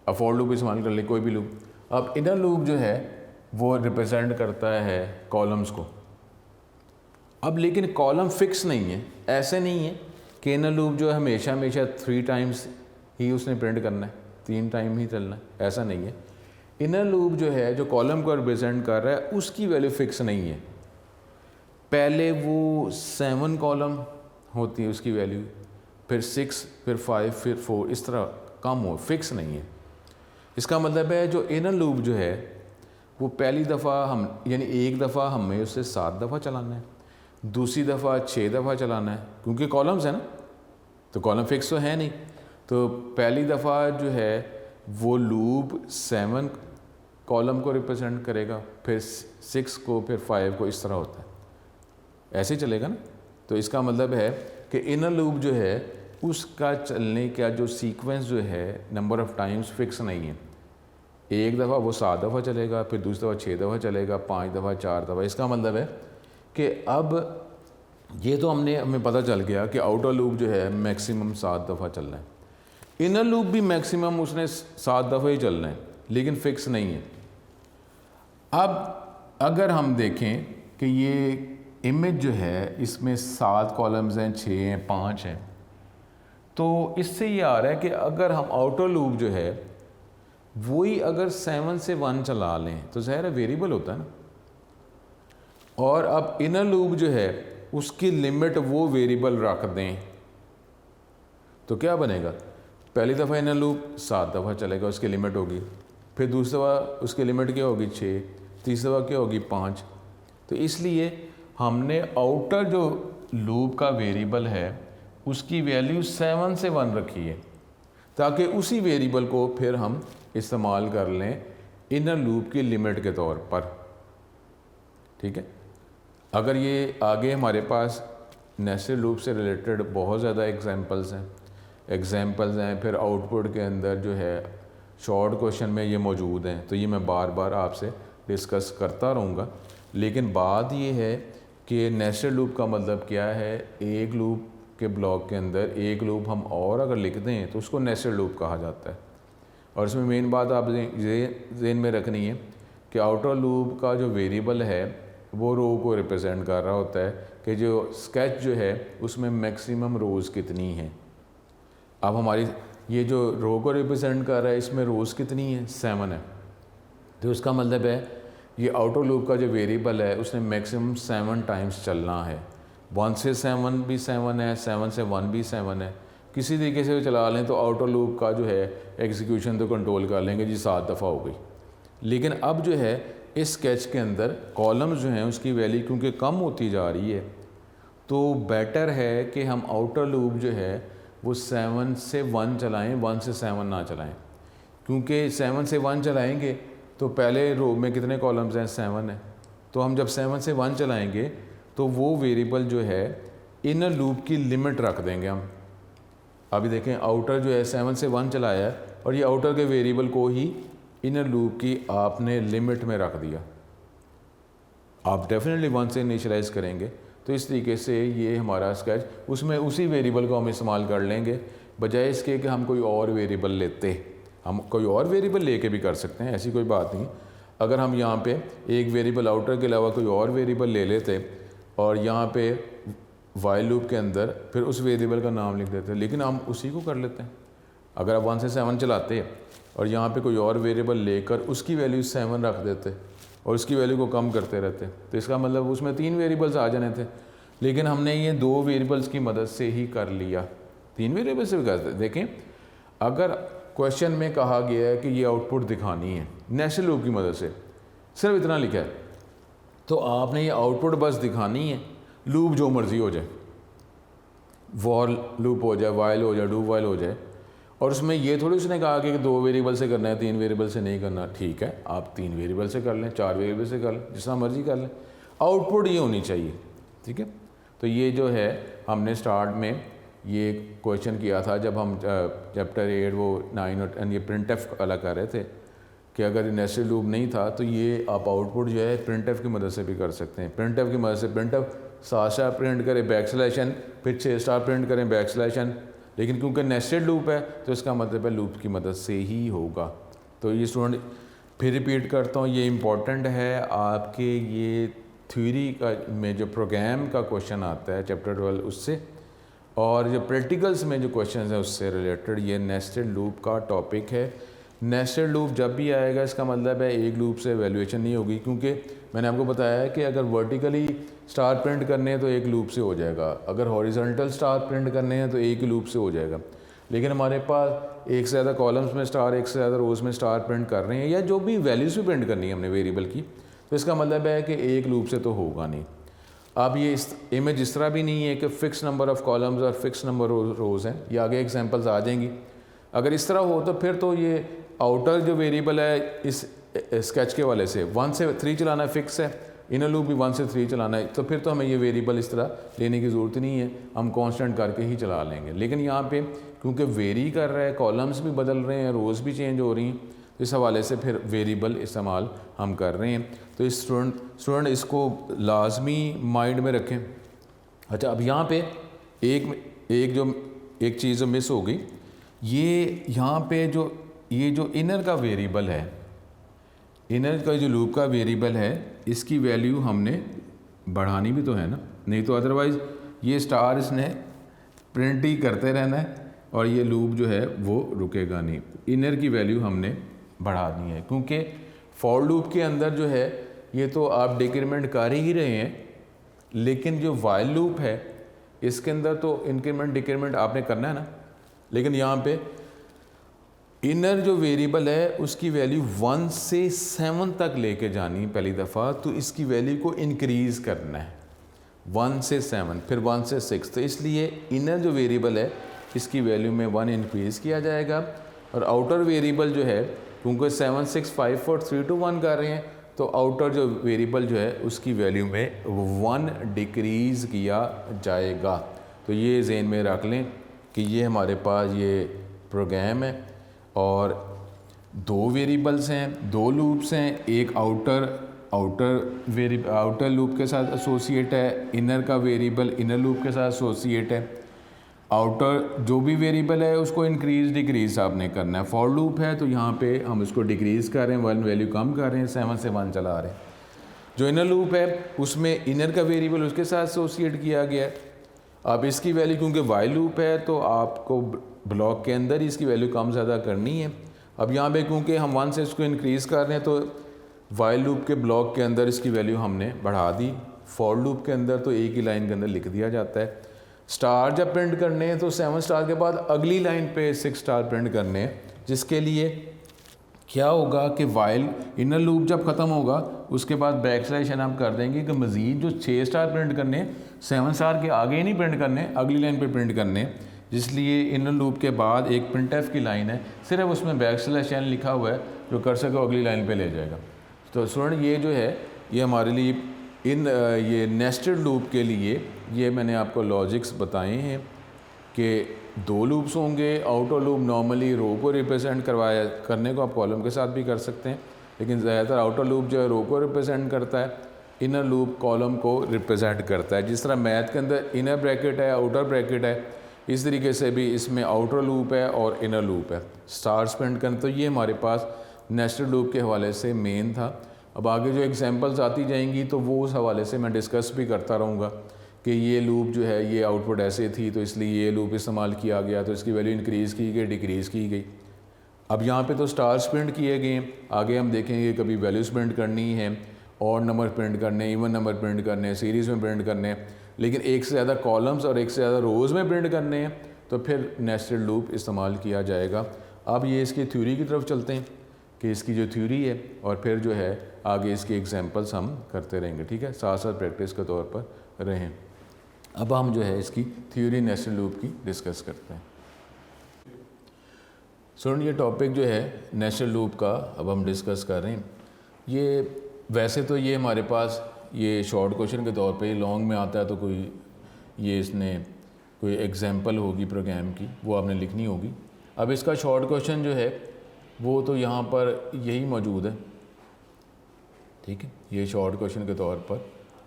S1: अब फॉर लूप इस्तेमाल कर ले, कोई भी लूप। अब इनर लूप जो है वो रिप्रेजेंट करता है कॉलम्स को। अब लेकिन कॉलम फिक्स नहीं है, ऐसे नहीं है कि इनर लूप जो है हमेशा 3 टाइम्स ही उसने प्रिंट करना है, 3 टाइम ही चलना है, ऐसा नहीं है। इनर लूप जो है जो कॉलम को रिप्रेजेंट कर रहा है उसकी वैल्यू फिक्स नहीं है। पहले वो 7 कॉलम होती है उसकी वैल्यू, फिर 6, फिर 5, फिर 4, इस तरह कम हो, फिक्स नहीं है। इसका मतलब है जो इनर लूप जो है वो पहली दफ़ा हम यानी एक दफ़ा हमें उससे 7 दफ़ा चलाना है, दूसरी दफ़ा 6 दफ़ा चलाना है, क्योंकि कॉलम्स है ना, तो कॉलम फिक्स तो है नहीं। तो पहली दफ़ा जो है वो लूप 7 कॉलम को रिप्रेजेंट करेगा, फिर 6 को, फिर 5 को, इस तरह होता है, ऐसे ही चलेगा ना। तो इसका मतलब है कि इनर लूप जो है उसका चलने का जो सीक्वेंस जो है नंबर ऑफ़ टाइम्स फिक्स नहीं है। एक दफ़ा वो 7 दफ़ा चलेगा, फिर दूसरी दफ़ा 6 दफ़ा चलेगा, 5 दफ़ा, 4 दफ़ा। इसका मतलब है कि अब ये तो हमें पता चल गया कि आउटर लूप जो है मैक्सिमम 7 दफ़ा चलना है। इनर लूप भी मैक्सिमम उसने 7 दफ़ा ही चलना है, लेकिन फ़िक्स नहीं है। अब अगर हम देखें कि ये इमेज जो है इसमें 7 कॉलम्स हैं, 6 हैं, 5 हैं, तो इससे ये आ रहा है कि अगर हम आउटर लूप जो है वही अगर 7 से 1 चला लें तो ज़ाहिर है वेरिएबल होता है ना। और अब इनर लूप जो है उसकी लिमिट वो वेरिएबल रख दें तो क्या बनेगा? पहली दफ़ा इनर लूप 7 दफ़ा चलेगा, उसकी लिमिट होगी, फिर दूसरी दफ़ा उसकी लिमिट क्या होगी? 6, तीसरी दफ़ा क्या होगी? 5। तो इसलिए हमने आउटर जो लूप का वेरिएबल है उसकी वैल्यू 7 से 1 रखी है, ताकि उसी वेरिएबल को फिर हम इस्तेमाल कर लें इनर लूप की लिमिट के तौर पर। ठीक है। अगर ये आगे हमारे पास नेस्टेड लूप से रिलेटेड बहुत ज़्यादा एग्जांपल्स हैं, फिर आउटपुट के अंदर जो है शॉर्ट क्वेश्चन में ये मौजूद हैं, तो ये मैं बार बार आपसे डिस्कस करता रहूँगा। लेकिन बात ये है कि नेस्टेड लूप का मतलब क्या है? एक लूप के ब्लॉक के अंदर एक लूप हम और अगर लिख दें तो उसको नेस्टेड लूप कहा जाता है। और इसमें मेन बात आप ज़हन में रखनी है कि आउटर लूप का जो वेरिएबल है वो रो को रिप्रेजेंट कर रहा होता है कि जो स्केच जो है उसमें मैक्सिमम रोज़ कितनी हैं। अब हमारी ये जो रो को रिप्रेजेंट कर रहा है इसमें रोज़ कितनी है? 7 है। तो उसका मतलब है ये आउटर लूप का जो वेरिएबल है उसने मैक्सिमम 7 टाइम्स चलना है। 1 से 7 भी 7 है, 7 से 1 भी 7 है। किसी तरीके से चला लें तो आउटर लूप का जो है एग्जीक्यूशन तो कंट्रोल कर लेंगे जी, 7 दफ़ा हो गई। लेकिन अब जो है इस स्केच के अंदर कॉलम्स जो हैं उसकी वैल्यू क्योंकि कम होती जा रही है, तो बेटर है कि हम आउटर लूप जो है वो 7 से 1 चलाएं, 1 से 7 ना चलाएं। क्योंकि 7 से 1 चलाएंगे तो पहले रो में कितने कॉलम्स हैं? 7 है। तो हम जब 7 से 1 चलाएंगे तो वो वेरिएबल जो है इनर लूप की लिमिट रख देंगे हम। अभी देखें आउटर जो है 7 से 1 चलाया है और ये आउटर के वेरिएबल को ही इनर लूप की आपने लिमिट में रख दिया। आप डेफिनेटली 1 से इनिशियलाइज़ करेंगे तो इस तरीके से ये हमारा स्केच उसमें उसी वेरिएबल को हम इस्तेमाल कर लेंगे, बजाय इसके कि हम कोई और वेरिएबल लेते। हम कोई और वेरिएबल लेके भी कर सकते हैं, ऐसी कोई बात नहीं। अगर हम यहाँ पे एक वेरिएबल आउटर के अलावा कोई और वेरिएबल ले लेते और यहाँ पे वाइल लूप के अंदर फिर उस वेरिएबल का नाम लिख देते, लेकिन हम उसी को कर लेते हैं। अगर आप 1 से 7 चलाते और यहाँ पे कोई और वेरिएबल लेकर उसकी वैल्यू 7 रख देते और उसकी वैल्यू को कम करते रहते, तो इसका मतलब उसमें 3 वेरिएबल्स आ जाने थे। लेकिन हमने ये 2 वेरिएबल्स की मदद से ही कर लिया, 3 वेरिएबल से भी कर सकते। देखें, अगर क्वेश्चन में कहा गया है कि ये आउटपुट दिखानी है नेस्टेड लूप की मदद से, सिर्फ इतना लिखा है, तो आपने ये आउटपुट बस दिखानी है। लूप जो मर्ज़ी हो जाए, वॉल लूप हो जाए, वाइल हो जाए, डू वाइल हो जाए, और उसमें ये थोड़ी उसने कहा कि 2 वेरिएबल से करना है, 3 वेरिएबल से नहीं करना। ठीक है, आप 3 वेरिएबल से कर लें, 4 वेरिएबल से कर लें, जितना मर्जी कर लें, आउटपुट ये होनी चाहिए। ठीक है, तो ये जो है हमने स्टार्ट में ये क्वेश्चन किया था जब हम चैप्टर 8 वो 9 और 10 ये प्रिंटफ अलग कर रहे थे कि अगर नेस्टेड लूप नहीं था तो ये आप आउटपुट जो है प्रिंटफ की मदद से भी कर सकते हैं। प्रिंटफ की मदद से प्रिंटफ 7 स्टार प्रिंट करें बैकस्लैशन, फिर 6 स्टार प्रिंट करें बैकस्लैशन, लेकिन क्योंकि नेस्टेड लूप है तो इसका मतलब है लूप की मदद से ही होगा। तो ये स्टूडेंट फिर रिपीट करता हूँ, ये इम्पॉर्टेंट है आपके ये थ्योरी का में जो प्रोग्राम का क्वेश्चन आता है चैप्टर 12 उससे, और जो प्रैक्टिकल्स में जो क्वेश्चन हैं उससे रिलेटेड ये नेस्टेड लूप का टॉपिक है। नेस्टेड लूप जब भी आएगा इसका मतलब है एक लूप से वैल्यूएशन नहीं होगी, क्योंकि मैंने आपको बताया है कि अगर वर्टिकली स्टार प्रिंट करने हैं तो एक लूप से हो जाएगा, अगर हॉरिजॉन्टल स्टार प्रिंट करने हैं तो एक ही लूप से हो जाएगा। लेकिन हमारे पास एक से ज़्यादा कॉलम्स में स्टार, एक से ज़्यादा रोज़ में स्टार प्रिंट कर रहे हैं, या जो भी वैल्यूज़ भी प्रिंट करनी है हमने वेरिएबल की, तो इसका मतलब है कि एक लूप से तो होगा नहीं। अब ये इस इमेज इस तरह भी नहीं है कि फ़िक्स नंबर ऑफ़ कॉलम्स और फिक्स नंबर रोज़ हैं, ये आगे एग्जांपल्स आ जाएंगी। अगर इस तरह हो तो फिर तो ये आउटर जो वेरिएबल है इस स्केच के वाले से 1 से 3 चलाना फिक्स है, इनर लूप भी 1 से 3 चलाना है, तो फिर तो हमें ये वेरिएबल इस तरह लेने की ज़रूरत नहीं है, हम कांस्टेंट करके ही चला लेंगे। लेकिन यहाँ पे क्योंकि वेरी कर रहा है, कॉलम्स भी बदल रहे हैं, रोज़ भी चेंज हो रही हैं, तो इस हवाले से फिर वेरिएबल इस्तेमाल हम कर रहे हैं। तो इस स्टूडेंट इसको लाजमी माइंड में रखें। अच्छा, अब यहाँ पे एक चीज़ जो मिस हो गई, ये यहाँ पे ये जो इनर का वेरिएबल है, इनर का जो लूप का वेरिएबल है, इसकी वैल्यू हमने बढ़ानी भी तो है ना, नहीं तो अदरवाइज़ ये स्टार इसने प्रिंट ही करते रहना है और ये लूप जो है वो रुकेगा नहीं। इनर की वैल्यू हमने बढ़ानी है, क्योंकि फॉर लूप के अंदर जो है ये तो आप डिक्रीमेंट कर ही रहे हैं, लेकिन जो वाइल लूप है इसके अंदर तो इंक्रीमेंट डिक्रीमेंट आपने करना है ना। लेकिन यहाँ पे इनर जो वेरिएबल है उसकी वैल्यू 1 से 7 तक लेके जानी है पहली दफ़ा, तो इसकी वैल्यू को इंक्रीज़ करना है 1 से 7, फिर 1 से 6। तो इसलिए इनर जो वेरिएबल है इसकी वैल्यू में 1 इंक्रीज़ किया जाएगा, और आउटर वेरिएबल जो है क्योंकि 7, 6, 5, 4, 3, 2, 1 कर रहे हैं, तो आउटर जो वेरिएबल जो है उसकी वैल्यू में 1 डिक्रीज़ किया जाएगा। तो ये ज़हन में रख लें कि ये हमारे पास ये प्रोग्राम है और 2 वेरिएबल्स हैं, 2 लूप्स हैं, एक आउटर लूप के साथ एसोसिएट है, इनर का वेरिएबल इनर लूप के साथ एसोसिएट है। आउटर जो भी वेरिएबल है उसको इंक्रीज़ डिक्रीज़ आपने करना है। फॉर लूप है तो यहाँ पे हम इसको डिक्रीज़ कर रहे हैं, 1 वैल्यू कम कर रहे हैं, 7 से 1 चला रहे हैं। जो इनर लूप है उसमें इनर का वेरिएबल उसके साथ एसोसिएट किया गया है। अब इसकी वैल्यू क्योंकि वाइल लूप है तो आपको ब्लॉक के अंदर ही इसकी वैल्यू कम ज़्यादा करनी है। अब यहाँ पे क्योंकि हम 1 से इसको इंक्रीज़ कर रहे हैं तो वाइल लूप के ब्लॉक के अंदर इसकी वैल्यू हमने बढ़ा दी। फॉर लूप के अंदर तो एक ही लाइन के अंदर लिख दिया जाता है। स्टार जब प्रिंट करने हैं तो 7 स्टार के बाद अगली लाइन पे 6 स्टार प्रिंट करने हैं, जिसके लिए क्या होगा कि वाइल इनर लूप जब ख़त्म होगा उसके बाद बैकस्लैश हम कर देंगे कि मज़ीद जो 6 स्टार प्रिंट करने, 7 स्टार के आगे ही नहीं प्रिंट करने, अगली लाइन पे प्रिंट करने। इसलिए इनर लूप के बाद एक प्रिंटफ की लाइन है, सिर्फ उसमें बैकस्लैश लिखा हुआ है, जो कर सके अगली लाइन पे ले जाएगा। तो स्टूडेंट ये जो है ये हमारे लिए ये नेस्टेड लूप के लिए ये मैंने आपको लॉजिक्स बताए हैं कि 2 लूप्स होंगे। आउटर लूप नॉर्मली रो को रिप्रेजेंट करने को आप कॉलम के साथ भी कर सकते हैं, लेकिन ज़्यादातर आउटर लूप जो है रो को रिप्रेजेंट करता है, इनर लूप कॉलम को रिप्रेजेंट करता है। जिस तरह मैथ के अंदर इनर ब्रैकेट है, आउटर ब्रैकेट है, इस तरीके से भी इसमें आउटर लूप है और इनर लूप है। स्टार स्पेंड करना, तो ये हमारे पास नेस्टेड लूप के हवाले से मेन था। अब आगे जो एग्जांपल्स आती जाएंगी तो वो उस हवाले से मैं डिस्कस भी करता रहूँगा कि ये लूप जो है ये आउटपुट ऐसे थी तो इसलिए ये लूप इस्तेमाल किया गया, तो इसकी वैल्यू इंक्रीज़ की गई, डिक्रीज़ की गई। अब यहाँ पे तो स्टार्स प्रिंट किए गए हैं, आगे हम देखेंगे कभी वैल्यूज़ प्रिंट करनी है, और नंबर प्रिंट करने, इवन नंबर प्रिंट करने, सीरीज़ में प्रिंट करने, लेकिन एक से ज़्यादा कॉलम्स और एक से ज़्यादा रोज़ में प्रिंट करने हैं तो फिर नेस्टेड लूप इस्तेमाल किया जाएगा। अब ये इसकी थ्योरी की तरफ चलते हैं कि इसकी जो थ्योरी है और फिर जो है आगे इसके एग्जांपल्स हम करते रहेंगे, ठीक है, साथ साथ प्रैक्टिस के तौर पर रहें। अब हम जो है इसकी थ्योरी नेस्टेड लूप की डिस्कस करते हैं। ये टॉपिक जो है नेस्टेड लूप का अब हम डिस्कस कर रहे हैं। ये वैसे तो ये हमारे पास ये शॉर्ट क्वेश्चन के तौर पे लॉन्ग में आता है, तो कोई ये इसने कोई एग्जांपल होगी प्रोग्राम की, वो आपने लिखनी होगी। अब इसका शॉर्ट क्वेश्चन जो है वो तो यहाँ पर यही मौजूद है, ठीक है। ये शॉर्ट क्वेश्चन के तौर पर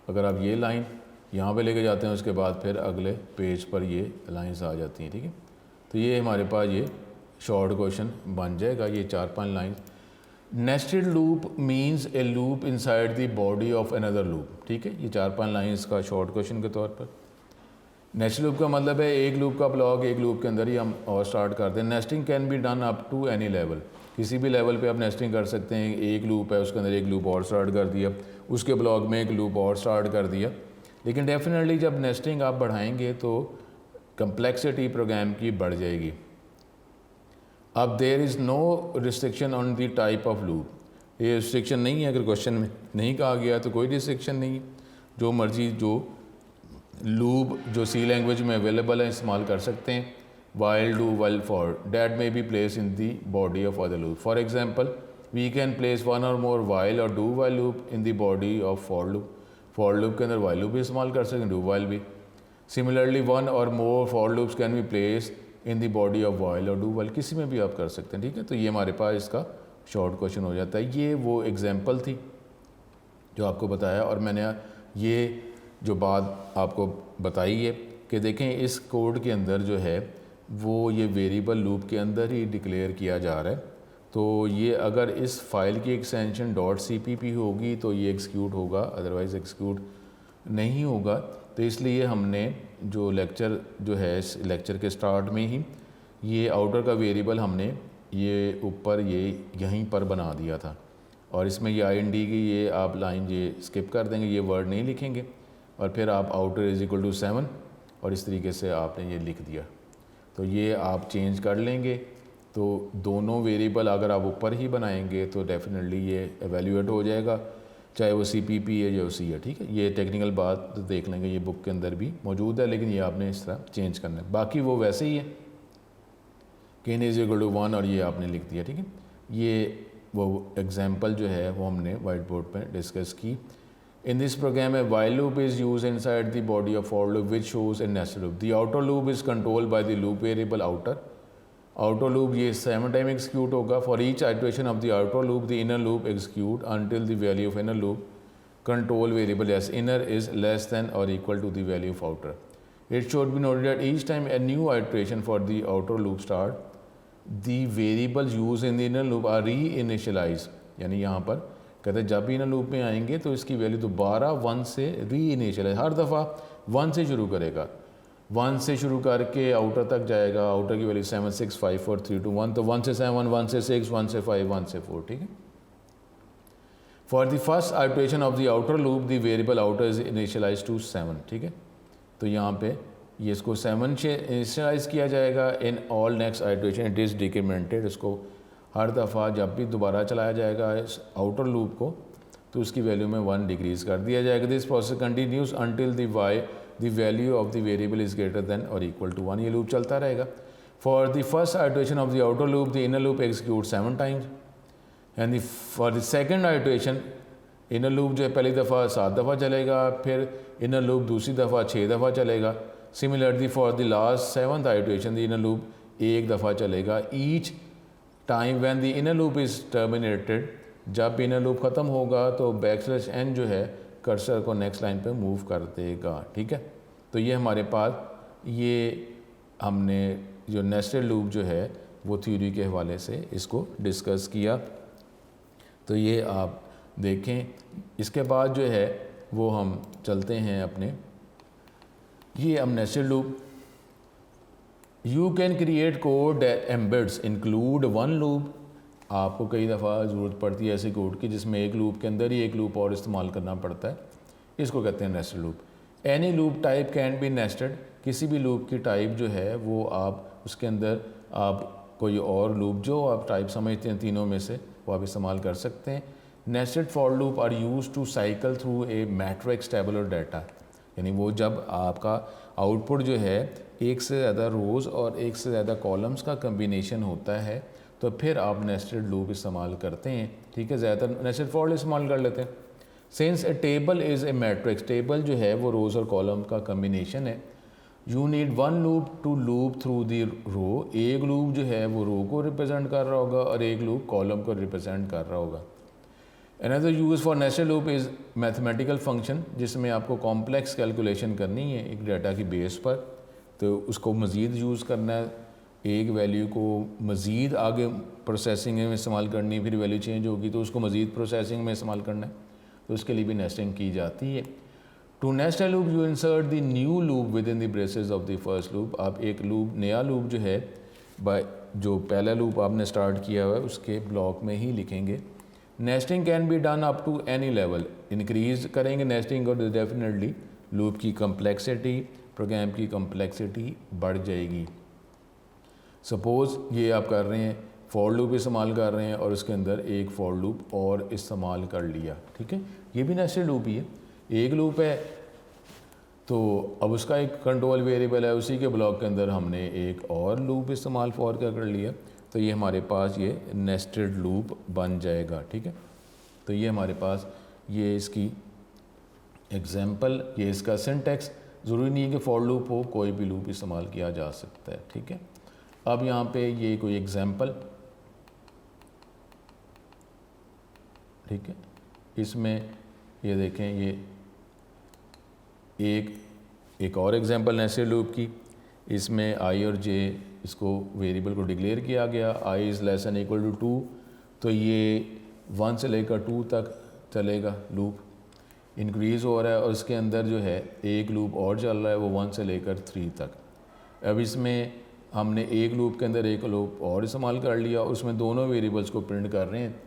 S1: अगर आप ये लाइन यहाँ पे लेके जाते हैं, उसके बाद फिर अगले पेज पर ये लाइंस आ जाती हैं, ठीक है। तो ये हमारे पास ये शॉर्ट क्वेश्चन बन जाएगा, ये 4-5 line. Nested loop means A loop inside the body of another loop, ठीक है। ये 4-5 लाइंस का शॉर्ट क्वेश्चन के तौर पर। नेस्टेड लूप का मतलब है एक लूप का ब्लॉक एक लूप के अंदर ही हम और स्टार्ट करते हैं। Nesting can be done up to any level, किसी भी लेवल पे आप नेस्टिंग कर सकते हैं। एक लूप है, उसके अंदर एक लूप और स्टार्ट कर दिया, उसके ब्लॉक में एक लूप और स्टार्ट कर दिया। लेकिन डेफिनेटली जब नेस्टिंग आप बढ़ाएंगे तो कम्प्लेक्सिटी प्रोग्राम की बढ़ जाएगी। अब there is no restriction on the type of loop, ये रिस्ट्रिक्शन नहीं है, अगर क्वेश्चन में नहीं कहा गया तो कोई रिस्ट्रिक्शन नहीं है। जो मर्जी जो लूप जो सी लैंग्वेज में अवेलेबल है इस्तेमाल कर सकते हैं। While, do, while, for that may be place in the body of other loop. For example we can place one or more while or do while loop in the body of for loop. For loop के अंदर while loop भी इस्तेमाल कर सकते हैं, do while भी। Similarly one or more for loops can be place in the body of while or do while, किसी में भी आप कर सकते हैं, ठीक है। तो ये हमारे पास इसका शॉर्ट क्वेश्चन हो जाता है। ये वो एग्जाम्पल थी जो आपको बताया, और मैंने ये जो बात आपको बताई है कि देखें इस कोड के अंदर जो है वो ये वेरिएबल लूप के अंदर ही डिक्लेयर किया जा रहा है। तो ये अगर इस फाइल की एक्सटेंशन .cpp होगी तो ये एग्जीक्यूट होगा, अदरवाइज़ एग्जीक्यूट नहीं होगा। तो इसलिए हमने जो लेक्चर जो है इस लेक्चर के स्टार्ट में ही ये आउटर का वेरिएबल हमने ये ऊपर ये यहीं पर बना दिया था, और इसमें ये IND की ये आप लाइन ये स्किप कर देंगे, ये वर्ड नहीं लिखेंगे, और फिर आप आउटर इज इक्वल टू 7 और इस तरीके से आपने ये लिख दिया। तो ये आप चेंज कर लेंगे, तो दोनों वेरिएबल अगर आप ऊपर ही बनाएंगे तो डेफिनेटली ये एवेल्यूएट हो जाएगा, चाहे वो CPP है या C है, ठीक है। ये टेक्निकल बात तो देख लेंगे, ये बुक के अंदर भी मौजूद है, लेकिन ये आपने इस तरह चेंज करना है। बाकी वो वैसे ही है कि n इज इक्वल टू 1 और ये आपने लिख दिया, ठीक है। ये वो एग्जाम्पल जो है वो हमने वाइट बोर्ड पर डिस्कस की। In this program, a while loop is used inside the body of for loop, which shows a nested loop. The outer loop is controlled by the loop variable outer. Outer loop ये 7 time execute होगा. For each iteration of the outer loop, the inner loop execute until the value of inner loop control variable as inner is less than or equal to the value of outer. It should be noted that each time a new iteration for the outer loop start, the variables used in the inner loop are re-initialized. यानी यहाँ पर कहते हैं जब भी inner loop में आएंगे तो इसकी वैल्यू दोबारा 1 से री इनिशियलाइज, हर दफ़ा 1 से शुरू करेगा, 1 से शुरू करके आउटर तक जाएगा। आउटर की वैल्यू 7 6 5 4 3 2 1, तो 1 से 7 1 से 6 1 से 5 1 से 4, ठीक है। For the first iteration of the outer loop the variable outer is initialise to 7, ठीक है। तो यहाँ पे ये इसको 7 से इनिशियलाइज किया जाएगा। In all next iteration it is डिक्रीमेंटेड, इसको हर दफ़ा जब भी दोबारा चलाया जाएगा इस आउटर लूप को तो उसकी वैल्यू में 1 डिक्रीज़ कर दिया जाएगा। This process continues until the value of the variable is greater then और इक्वल टू 1, ये लूप चलता रहेगा। For the first iteration of the outer loop the inner loop execute 7 times and for the second iteration inner loop जो है पहली दफ़ा 7 दफ़ा चलेगा, फिर इनर लूप दूसरी दफ़ा 6 दफ़ा चलेगा। Similarly for the last 7th iteration the inner loop 1 दफ़ा चलेगा। Each time when the inner loop is terminated, जब इनर लूप ख़त्म होगा तो \n जो है कर्सर को नेक्स्ट लाइन पे मूव कर देगा, ठीक है। तो ये हमारे पास ये हमने जो नेस्टेड लूप जो है वो थ्योरी के हवाले से इसको डिस्कस किया। तो ये आप देखें, इसके बाद जो है वो हम चलते हैं अपने ये हम nested loop. You can create code that embeds include 1 loop. आपको कई दफ़ा ज़रूरत पड़ती है ऐसे कोड की जिसमें एक लूप के अंदर ही एक लूप और इस्तेमाल करना पड़ता है, इसको कहते हैं nested loop. Any loop type can be nested, किसी भी लूप की टाइप जो है वो आप उसके अंदर आप कोई और लूप जो आप टाइप समझते हैं तीनों में से वो आप इस्तेमाल कर सकते हैं। Nested for loop are use to cycle through a matrix tabular data, यानी वो जब आपका आउटपुट जो है एक से ज़्यादा रोज़ और एक से ज़्यादा कॉलम्स का कम्बिनेशन होता है तो फिर आप नेस्टेड लूप इस्तेमाल करते हैं। ठीक है, ज़्यादातर नेस्टेड फॉर इस्तेमाल कर लेते हैं। Since a table is a matrix, table जो है वो रोज़ और कॉलम का कम्बिनेशन है। You need one loop to loop through the row, एक लूप जो है वो रो को रिप्रेजेंट कर रहा होगा और एक लूप कॉलम को रिप्रेजेंट कर रहा होगा। Another use for nested loop is mathematical function, जिसमें आपको कॉम्प्लेक्स कैलकुलेशन करनी है एक डाटा की बेस पर, तो उसको मज़ीद यूज़ करना है, एक वैल्यू को मज़ीद आगे प्रोसेसिंग में इस्तेमाल करनी है, फिर वैल्यू चेंज होगी तो उसको मज़ीद प्रोसेसिंग में इस्तेमाल करना है, तो उसके लिए भी नेस्टिंग की जाती है। To nest a loop you insert the new loop within the braces of the first loop, आप एक लूप नया लूप जो है बाय जो पहला लूप आपने स्टार्ट किया हुआ है उसके ब्लॉक में ही लिखेंगे। Nesting can be done up to any level, increase करेंगे नेस्टिंग और डेफिनेटली लूप की कम्प्लेक्सिटी, प्रोग्राम की कम्प्लेक्सिटी बढ़ जाएगी। सपोज़ ये आप कर रहे हैं फॉर लूप इस्तेमाल कर रहे हैं और उसके अंदर एक फॉर लूप और इस्तेमाल कर लिया, ठीक है, ये भी नेस्टेड लूप ही है, एक लूप है तो अब उसका एक कंट्रोल वेरिएबल है, उसी के ब्लॉक के अंदर हमने एक और लूप इस्तेमाल फॉर का कर लिया, तो ये हमारे पास ये नेस्टेड लूप बन जाएगा। ठीक है, तो ये हमारे पास ये इसकी एग्जांपल, ये इसका सिंटैक्स, ज़रूरी नहीं है कि फॉर लूप हो, कोई भी लूप इस्तेमाल किया जा सकता है। ठीक है, अब यहाँ पे ये कोई एग्जांपल, ठीक है, इसमें ये देखें ये एक और एग्जांपल नेस्टेड लूप की, इसमें आई और जे इसको वेरिएबल को डिक्लेयर किया गया, I is less than equal to 2, तो ये 1 से लेकर 2 तक चलेगा लूप, इंक्रीज़ हो रहा है और उसके अंदर जो है एक लूप और चल रहा है वो 1 से लेकर 3 तक। अब इसमें हमने एक लूप के अंदर एक लूप और इस्तेमाल कर लिया, उसमें दोनों वेरिएबल्स को प्रिंट कर रहे हैं।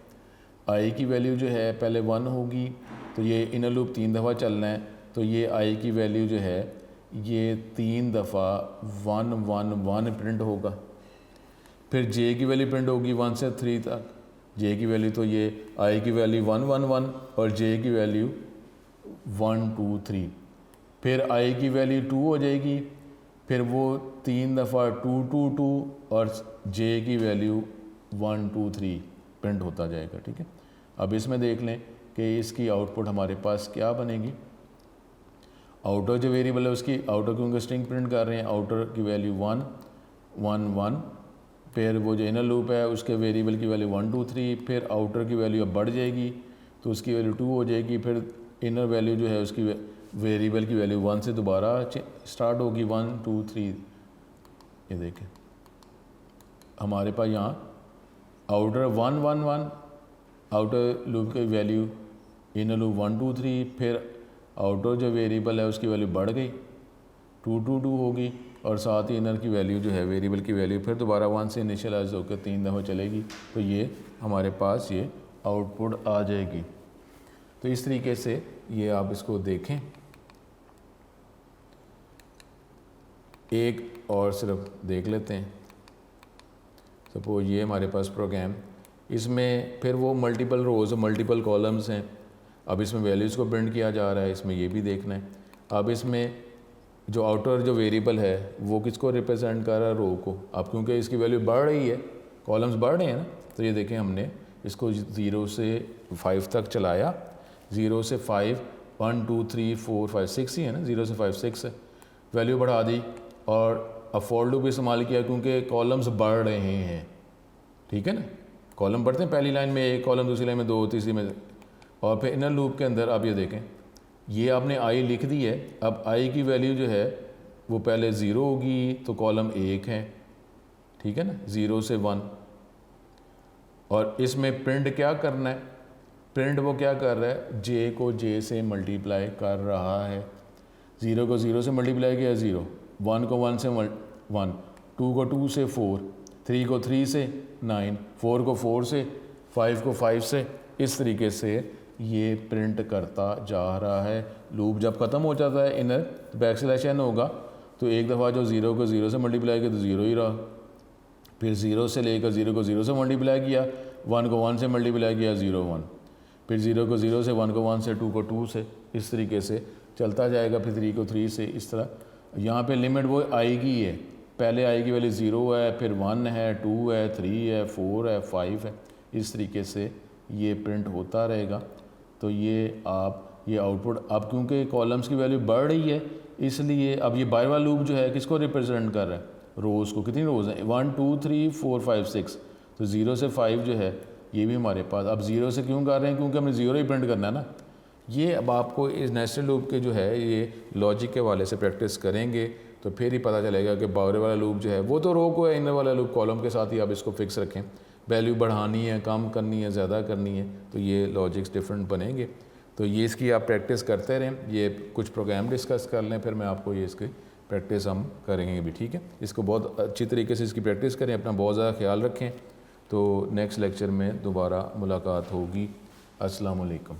S1: आई की वैल्यू जो है पहले 1 होगी तो ये इनर लूप 3 दफ़ा चलना है, तो ये आई की वैल्यू जो है ये 3 दफ़ा 1 1 1 प्रिंट होगा। फिर जे की वैल्यू प्रिंट होगी 1 से 3 तक, जे की वैल्यू, तो ये आई की वैल्यू 1 1 1 और जे की वैल्यू 1 2 3, फिर आई की वैल्यू 2 हो जाएगी, फिर वो 3 दफ़ा 2 2 2 और जे की वैल्यू 1 2 3 प्रिंट होता जाएगा। ठीक है, अब इसमें देख लें कि इसकी आउटपुट हमारे पास क्या बनेगी। आउटर जो वेरिएबल है उसकी आउटर क्योंकि स्ट्रिंग प्रिंट कर रहे हैं, आउटर की वैल्यू 1 1 1, फिर वो जो इनर लूप है उसके वेरिएबल की वैल्यू 1 2 3, फिर आउटर की वैल्यू अब बढ़ जाएगी तो उसकी वैल्यू 2 हो जाएगी, फिर इनर वैल्यू जो है उसकी वेरिएबल की वैल्यू 1 से दोबारा स्टार्ट होगी 1 2 3। ये देखें हमारे पास यहाँ आउटर 1 1 1, आउटर लूप की वैल्यू, इनर लूप 1 2 3, फिर आउटर जो वेरिएबल है उसकी वैल्यू बढ़ गई 2 2 2 होगी और साथ ही इनर की वैल्यू जो है वेरिएबल की वैल्यू फिर दोबारा 1 से इनिशियलाइज होकर 3 दफ़ा चलेगी, तो ये हमारे पास ये आउटपुट आ जाएगी। तो इस तरीके से ये आप इसको देखें। एक और सिर्फ देख लेते हैं, सपोज ये हमारे पास प्रोग्राम, इसमें फिर वो मल्टीपल रोज़ मल्टीपल कॉलम्स हैं, अब इसमें वैल्यूज़ को प्रिंट किया जा रहा है, इसमें ये भी देखना है। अब इसमें जो आउटर जो वेरिएबल है वो किसको रिप्रेजेंट कर रहा है, रो को। अब क्योंकि इसकी वैल्यू बढ़ रही है, कॉलम्स बढ़ रहे हैं ना, तो ये देखें हमने इसको 0 से 5 तक चलाया, 0 से 5 1 2 3 4 5 6 ही है ना, 0 से 5 6 है, वैल्यू बढ़ा दी और अब फॉर लूप इस्तेमाल किया क्योंकि कॉलम्स बढ़ रहे हैं। ठीक है ना, कॉलम बढ़ते हैं, पहली लाइन में एक कॉलम, दूसरी लाइन में 2, तीसरी में, और फिर इनर लूप के अंदर आप ये देखें ये आपने आई लिख दी है, अब आई की वैल्यू जो है वो पहले 0 होगी तो कॉलम 1 है, ठीक है ना, 0 से 1, और इसमें प्रिंट क्या करना है, प्रिंट वो क्या कर रहा है, जे को जे से मल्टीप्लाई कर रहा है, 0 को 0 से मल्टीप्लाई किया 0, 1 को 1 से 1, 2 को 2 से 4, 3 को 3 से 9, 4 को 4 से, 5 को 5 से, इस तरीके से ये प्रिंट करता जा रहा है। लूप जब ख़त्म हो जाता है इनर तो बैक स्लैश एन होगा, तो एक दफ़ा जो ज़ीरो को ज़ीरो से मल्टीप्लाई किया तो ज़ीरो ही रहा, फिर ज़ीरो से लेकर ज़ीरो को ज़ीरो से मल्टीप्लाई किया, वन को वन से मल्टीप्लाई किया, ज़ीरो वन, फिर ज़ीरो को ज़ीरो से, वन को वन से, टू को टू से, इस तरीके से चलता जाएगा, फिर थ्री को थ्री से, इस तरह। यहाँ पे लिमिट वो आएगी है, पहले आएगी वाली ज़ीरो है, फिर वन है, टू है, थ्री है, फोर है, फाइव है, इस तरीके से ये प्रिंट होता रहेगा। तो ये आप ये आउटपुट अब क्योंकि कॉलम्स की वैल्यू बढ़ रही है इसलिए अब ये बाय वाला लूप जो है किसको रिप्रेजेंट कर रहा है, रोज़ को। कितनी रोज़ हैं, 1 2 3 4 5 6, तो 0 से 5 जो है ये भी हमारे पास। अब 0 से क्यों कर रहे हैं, क्योंकि हमने 0 ही प्रिंट करना है ना। ये अब आपको इस नेस्टेड लूप के जो है ये लॉजिक के वाले से प्रैक्टिस करेंगे तो फिर ही पता चलेगा कि बाहर वाला लूप जो है वो तो रो को है, इनर वाला लूप कॉलम के साथ ही आप इसको फिक्स रखें, वैल्यू बढ़ानी है, कम करनी है, ज़्यादा करनी है, तो ये लॉजिक्स डिफरेंट बनेंगे। तो ये इसकी आप प्रैक्टिस करते रहें, ये कुछ प्रोग्राम डिस्कस कर लें, फिर मैं आपको ये इसकी प्रैक्टिस हम करेंगे भी, ठीक है। इसको बहुत अच्छी तरीके से इसकी प्रैक्टिस करें, अपना बहुत ज़्यादा ख्याल रखें। तो नेक्स्ट लेक्चर में दोबारा मुलाकात होगी। अस्सलाम वालेकुम।